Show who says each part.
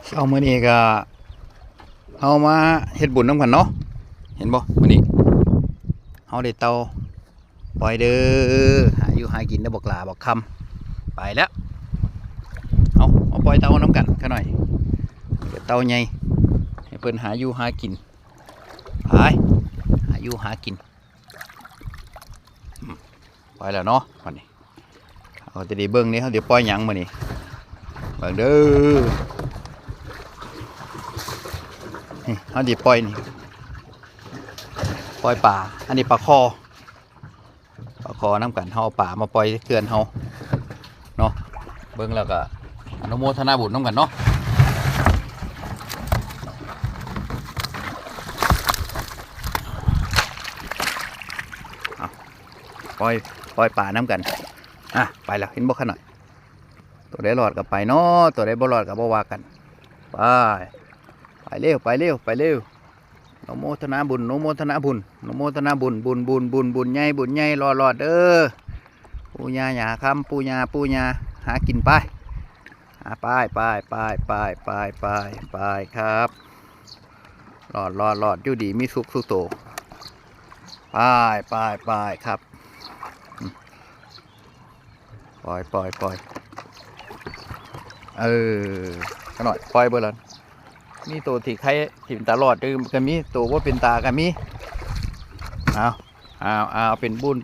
Speaker 1: เช้ามื้อนี้ก็เอามาเฮ็ดบุญน้ำกันเนาะเห็นบ่มื้อนี้เฮาได้เตาปล่อยเด้อหาอยู่หากินได้อบอกลาบอกคำไปแล้วเอาปล่อยเตาน้ำกันกันหน่อยเดี๋ยวเตาใหญ่ให้เพิ่นหาอยู่หากินไปหาอยู่หากินปล่อยแล้วเนาะวันนี้เอาจะได้เบิ่งนี่เขาเดี๋ยวปล่อยหยังมื้อนี้เบิ่งเด้อนี่เขาดีปล่อยนี่ปล่อยป่าอันนี้ปลาคอน้ำกันเขาเอาป่ามาปล่อยเกลือนเขาเนาะเบิ่งแล้วก็อนุโมทนาบุญน้ำกันเนาะปล่อยป่าน้ำกันไปแล้วเห็นบ่ขนาดตัวได้รอดกับไปเนาะตัวได้บ่รอดกับบ่ว่ากันไปเร็วโนโมทนาบุญโนโมทนาบุญโนโมทนาบุญบุญใหญ่รอดเด้อปูญาหยาคำปูญาหากินไปไปครับรอดอยู่ดีมีสุขสุโตไปครับปล่อยขน่อยปล่อยเบอร์ลันมีตัวที่ใครถิ่นตลอดก็มีตัวว่าเป็นตาก็มีเอาเป็นบุญ